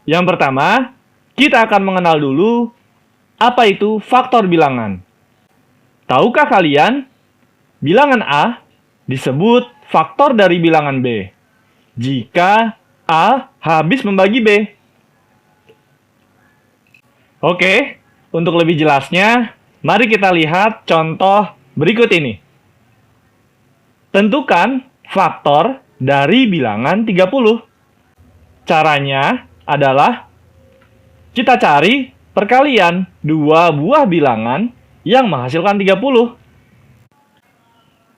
Yang pertama, kita akan mengenal dulu apa itu faktor bilangan. Tahukah kalian, bilangan A disebut faktor dari bilangan B jika A habis membagi B. Oke, untuk lebih jelasnya, mari kita lihat contoh berikut ini. Tentukan faktor dari bilangan 30. Caranya adalah kita cari perkalian dua buah bilangan yang menghasilkan 30.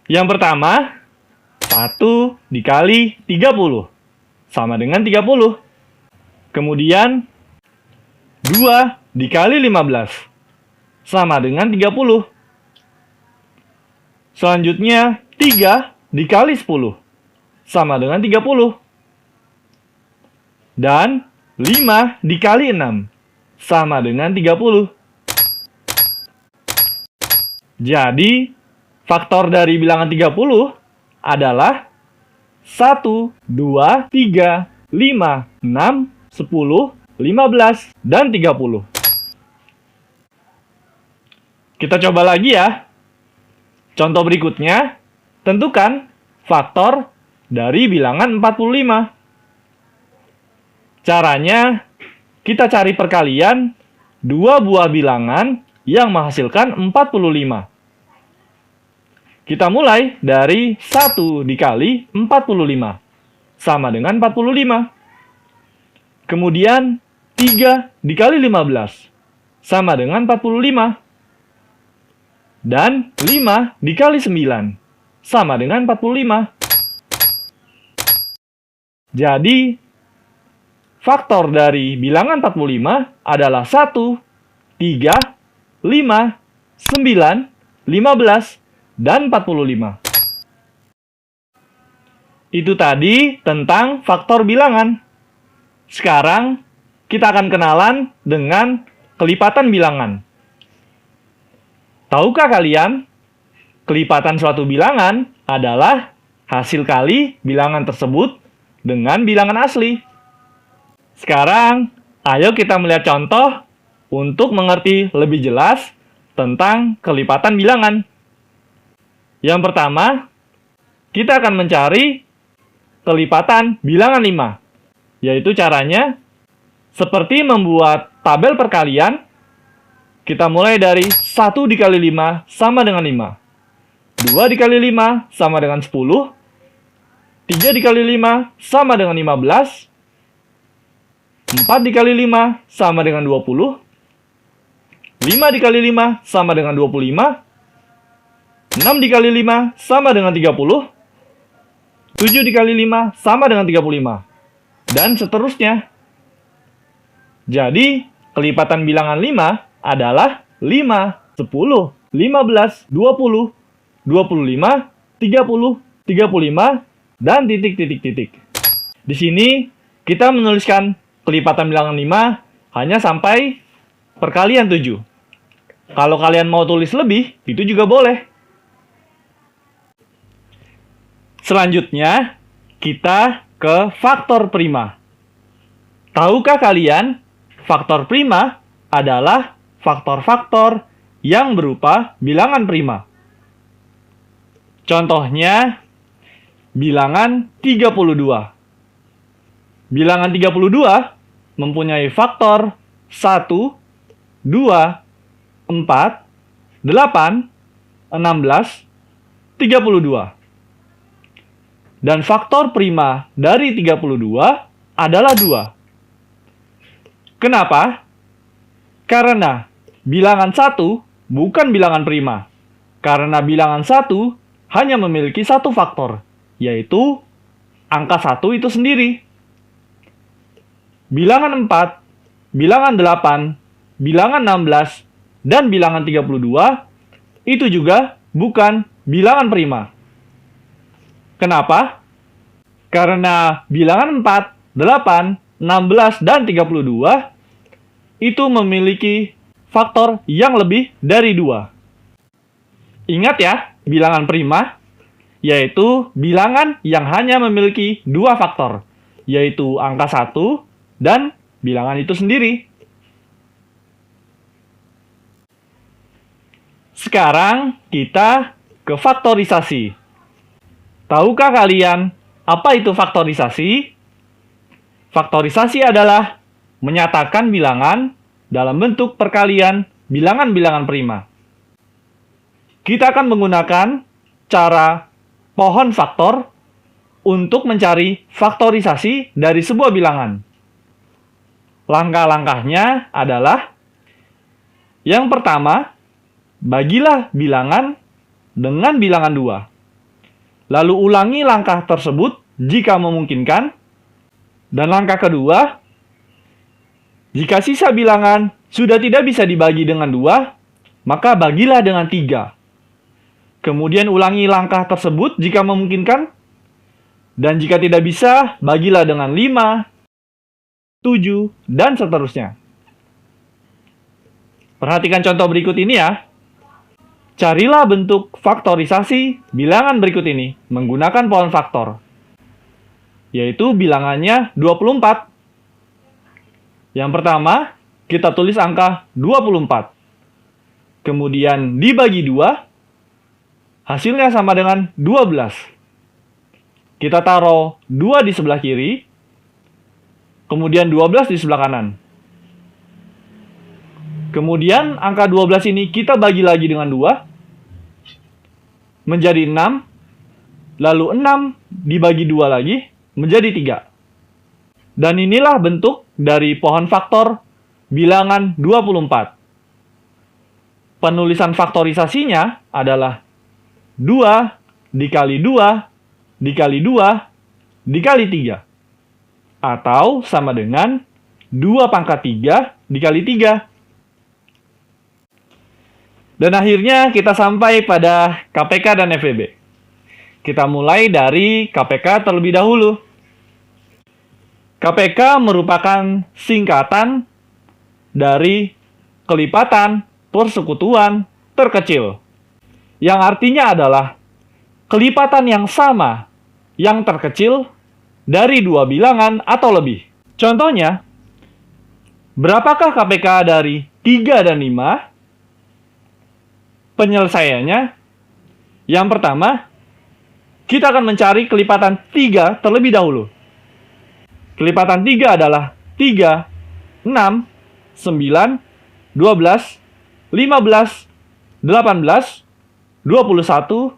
Yang pertama, 1 dikali 30 sama dengan 30. Kemudian, 2 dikali 15 sama dengan 30. Selanjutnya, 3 dikali 10 sama dengan 30. Dan 5 dikali 6 sama dengan 30. Jadi, faktor dari bilangan 30 adalah 1, 2, 3, 5, 6, 10, 15, dan 30. Kita coba lagi ya. Contoh berikutnya, tentukan faktor dari bilangan 45. Caranya, kita cari perkalian dua buah bilangan yang menghasilkan 45. Kita mulai dari 1 dikali 45 sama dengan 45. Kemudian 3 dikali 15 sama dengan 45. Dan 5 dikali 9 sama dengan 45. Jadi, faktor dari bilangan 45 adalah 1, 3, 5, 9, 15, dan 45. Itu tadi tentang faktor bilangan. Sekarang, kita akan kenalan dengan kelipatan bilangan. Tahukah kalian, kelipatan suatu bilangan adalah hasil kali bilangan tersebut dengan bilangan asli. Sekarang, ayo kita melihat contoh untuk mengerti lebih jelas tentang kelipatan bilangan. Yang pertama, kita akan mencari kelipatan bilangan 5, yaitu caranya seperti membuat tabel perkalian. Kita mulai dari 1 dikali 5 sama dengan 5. 2 dikali 5 sama dengan 10. 3 dikali 5 sama dengan 15. 4 dikali 5 sama dengan 20. 5 dikali 5 sama dengan 25. 6 dikali 5 sama dengan 30. 7 dikali 5 sama dengan 35. Dan seterusnya. Jadi, kelipatan bilangan 5 adalah 5, 10, 15, 20, 25, 30, 35, dan titik-titik-titik. Di sini, kita menuliskan kelipatan bilangan 5 hanya sampai perkalian 7. Kalau kalian mau tulis lebih, itu juga boleh. Selanjutnya, kita ke faktor prima. Tahukah kalian, faktor prima adalah faktor-faktor yang berupa bilangan prima. Contohnya, bilangan 32. Bilangan 32 mempunyai faktor 1, 2, 4, 8, 16, 32. Dan faktor prima dari 32 adalah 2. Kenapa? Karena bilangan 1 bukan bilangan prima. Karena bilangan 1 hanya memiliki satu faktor, yaitu angka 1 itu sendiri. Bilangan 4, bilangan 8, bilangan 16, dan bilangan 32 itu juga bukan bilangan prima. Kenapa? Karena bilangan 4, 8, 16, dan 32 itu memiliki faktor yang lebih dari 2. Ingat ya, bilangan prima yaitu bilangan yang hanya memiliki 2 faktor, yaitu angka 1 dan bilangan itu sendiri. Sekarang kita ke faktorisasi. Tahukah kalian apa itu faktorisasi? Faktorisasi adalah menyatakan bilangan dalam bentuk perkalian bilangan-bilangan prima. Kita akan menggunakan cara pohon faktor untuk mencari faktorisasi dari sebuah bilangan. Langkah-langkahnya adalah yang pertama, bagilah bilangan dengan bilangan 2. Lalu ulangi langkah tersebut jika memungkinkan. Dan langkah kedua, jika sisa bilangan sudah tidak bisa dibagi dengan 2, maka bagilah dengan 3. Kemudian ulangi langkah tersebut jika memungkinkan. Dan jika tidak bisa, bagilah dengan 5, 7, dan seterusnya. Perhatikan contoh berikut ini ya. Carilah bentuk faktorisasi bilangan berikut ini menggunakan pohon faktor, yaitu bilangannya 24. Yang pertama, kita tulis angka 24. Kemudian dibagi 2, hasilnya sama dengan 12. Kita taruh 2 di sebelah kiri, kemudian 12 di sebelah kanan. Kemudian angka 12 ini kita bagi lagi dengan 2, menjadi 6, lalu 6 dibagi 2 lagi, menjadi 3. Dan inilah bentuk dari pohon faktor bilangan 24. Penulisan faktorisasinya adalah 2 dikali 2 dikali 2 dikali 3. Atau sama dengan 2 pangkat 3 dikali 3. Dan akhirnya kita sampai pada KPK dan FEB. Kita mulai dari KPK terlebih dahulu. KPK merupakan singkatan dari kelipatan persekutuan terkecil, yang artinya adalah kelipatan yang sama yang terkecil dari 2 bilangan atau lebih. Contohnya, berapakah KPK dari 3 dan 5? Penyelesaiannya, yang pertama, kita akan mencari kelipatan 3 terlebih dahulu. Kelipatan 3 adalah 3, 6, 9, 12, 15, 18, 21,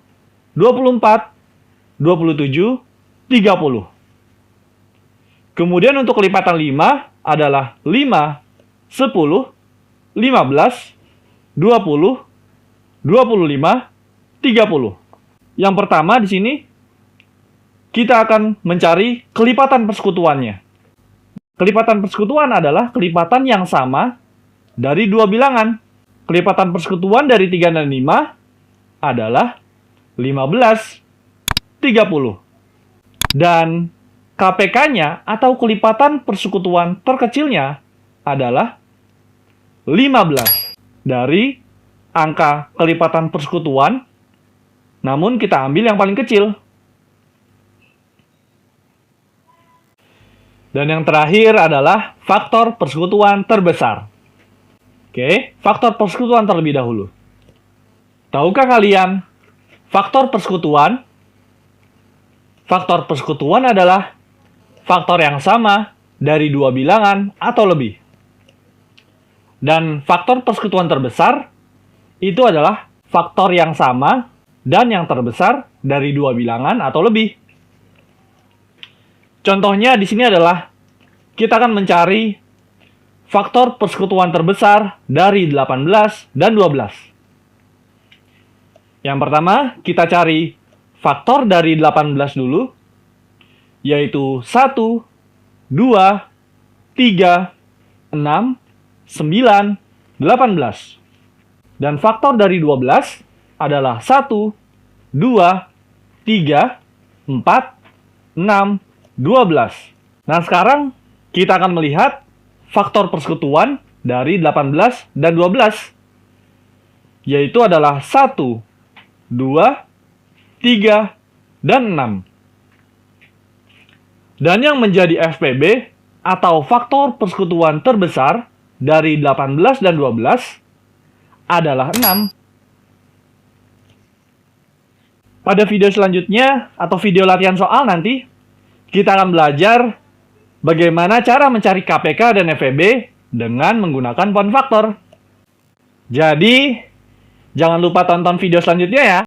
24, 27, 30. Kemudian untuk kelipatan 5 adalah 5, 10, 15, 20, 25, 30. Yang pertama di sini, kita akan mencari kelipatan persekutuannya. Kelipatan persekutuan adalah kelipatan yang sama dari 2 bilangan. Kelipatan persekutuan dari 3 dan 5 adalah 15, 30. Dan KPK-nya atau kelipatan persekutuan terkecilnya adalah 15 dari angka kelipatan persekutuan, namun kita ambil yang paling kecil. Dan yang terakhir adalah faktor persekutuan terbesar. Oke, faktor persekutuan terlebih dahulu. Tahukah kalian faktor persekutuan? Faktor persekutuan adalah faktor yang sama dari 2 bilangan atau lebih. Dan faktor persekutuan terbesar itu adalah faktor yang sama dan yang terbesar dari 2 bilangan atau lebih. Contohnya di sini adalah kita akan mencari faktor persekutuan terbesar dari 18 dan 12. Yang pertama, kita cari faktor dari 18 dulu, yaitu 1, 2, 3, 6, 9, 18. Dan faktor dari 12 adalah 1, 2, 3, 4, 6, 12. Nah, sekarang kita akan melihat faktor persekutuan dari 18 dan 12, yaitu adalah 1, 2, 3, dan 6. Dan yang menjadi FPB atau faktor persekutuan terbesar dari 18 dan 12 adalah 6. Pada video selanjutnya atau video latihan soal nanti, kita akan belajar bagaimana cara mencari KPK dan FEB dengan menggunakan poin faktor. Jadi, jangan lupa tonton video selanjutnya ya.